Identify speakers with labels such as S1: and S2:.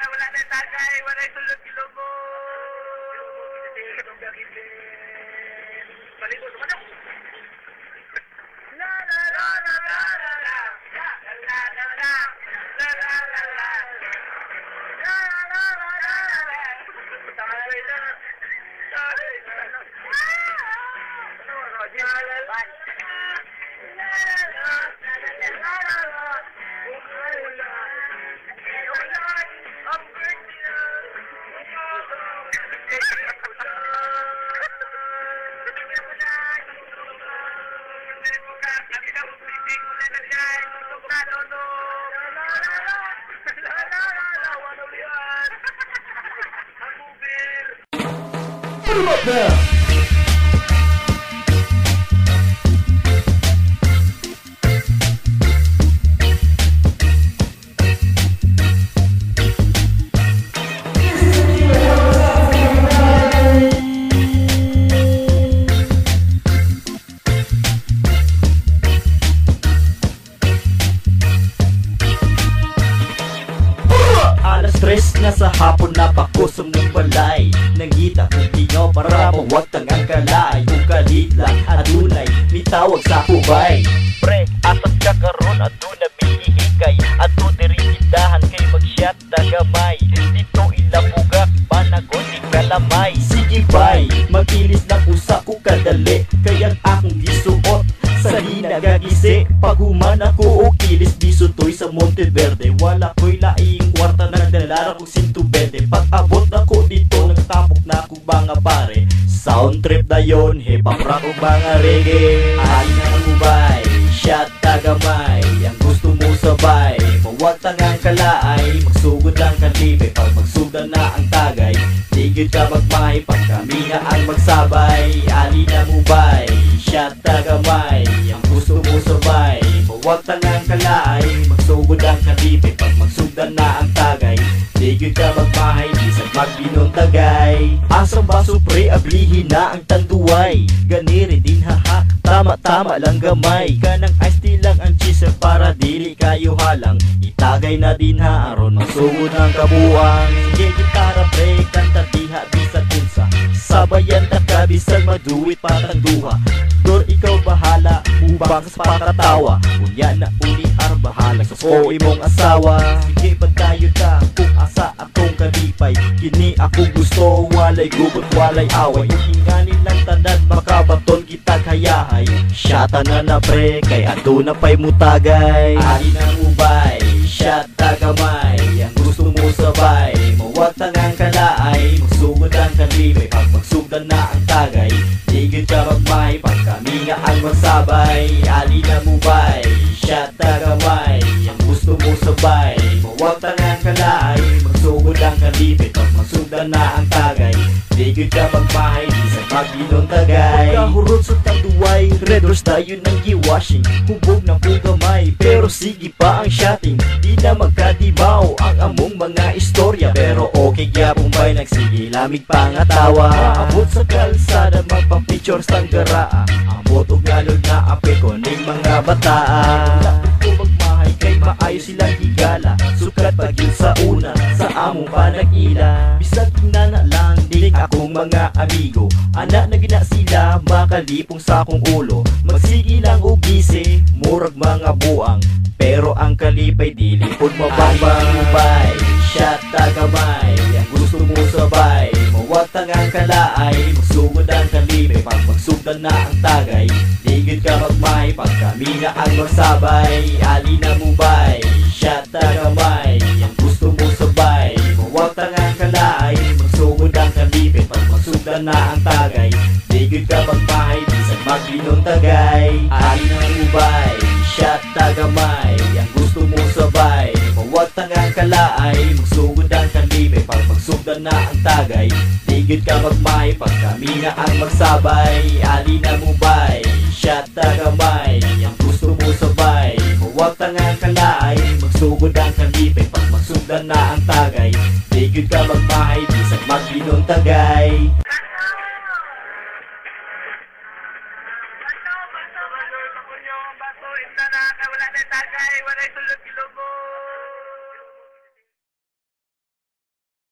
S1: Wala na tagay, wala sulod ilog mo. Baligo sa manok. La la la la la la la. La la la la. La la la la. La la la la la. Taray na. Taray na. Ano ano diyan? La la la. La la la.
S2: Stress na sa hapon na pako sa mong balay. Nangita kong tingaw para mawagtang ang kalay. Kung kalit lang adunay, mitawag sa kubay. Pre, asat ka karon aduna bihihikay. Ato diritindahan kay magsyat na gamay. Dito ilabugak, panagon di kalamay. Sige bay, magilis na usa ko kadali. Kaya't akong gisuot sa linagagisi. Pag human ako o kilis bisutoy sa Monteverde. Wala ko'y laing kwarta, nagdalara kong 120. Pag abot ako dito, nagtapok na akong mga pare. Sound trip na yon, hip-hop rock o mga reggae. Ay na ubay, shot tagamay. Ang gusto mo sabay, mawagtang ang kalaay. Magsugod lang kanlibe, pag magsugan na ang tagay. Tigil ka magmahay, pag kami na ang magsabay. Ali na ubay, shot tagamay. Ang gusto mo sabay, mawagtang ang kalaay. Magsugod ang kanlibe, pag magsugdan na ang tagay. Tigil ka magmahay, bisan magbinong tagay. Asang baso pre, ablihin na ang tanduay. Ganiri din haha, tama-tama lang gamay. Kanang ice tea lang ang cheeser para dili kayo halang. Itagay na din ha, aron magsugod ng kabuang. Sige gitara pre, kanta diha bisan unsa. Sabayan ta ka, bisan maduwit patang duha. Dor ikaw bahala, ubang sa pakatawa. Unya na uli ar bahala sa o imong asawa. Sige pagkayo ta, kung asa akong kalipay. Kini ako gusto, walay gugot, walay away. Hinganin lang tanan, makabaton kita kayahay. Shata na na pre, kay ato na pa'y mutagay. Ali na ubay, shot tagamay. Ang gusto mo sabay, mawagtang ang kalaay. Magsugod ang kalibay, pag magsugdan na ang tagay. Tigil ka magmahay, pag kami nga ang magsabay. Ali na ubay, shot tagamay. Ang gusto mo sabay, mawagtang ang kalaay. Magsugod ang kalibay, pag magsugdan na ang tagay. Tigil ka magmahay, bisan magbinong tagay. Pagkahurot sa tanduay, red rose tayo ng giwashing. Hubog na po gamay, pero sige pa ang shotting. Di na magkadibaw ang among mga istorya. Pero okay gyapon ba'y nagsige lamig pangatawa. Maabot sa kalsada, magpa-picture sang garaa. Amot og nalod na ape ko ning mga bataa. Lapit ko magmahay kay maayo silang higala. Sukat pagil sa una, sa among panag-ila. Bisag na lang ding akong mga amigo. Anak na gina sila, makalipong sa akong ulo. Magsigi lang o gisi, murag mga buang. Pero ang kalipay dilipod mababang ubay. Shot tagamay, ang gusto mo sabay. Mawagtang ang kalaay, magsugod ang kalipay. Pag magsugdan na ang tagay, tigil ka magmahay. Pag kami na ang magsabay, ali na mubay. Shot tagamay, ang gusto mo sabay. Mawagtang ang kalaay, magsugod ang kalipay. Pag magsugdan na ang tagay, tigil ka magmahay, bisan magbinong tagay. Ali na ubay, shot tagamay. Ang gusto mo sabay, mawagtang ang kalaay. Magsugod ang kalibay, pag magsugdan na ang tagay. Tigil ka magmahay, pag kami na ang magsabay. Ali na mubay, shot tagamay. Ang gusto mo sabay, mawagtang ang kalaay. Magsugod ang kalibay, pag magsugdan na ang tagay. Tigil ka magmahay, bisan magbinong tagay.
S1: tagay, walay sulod ilong mo.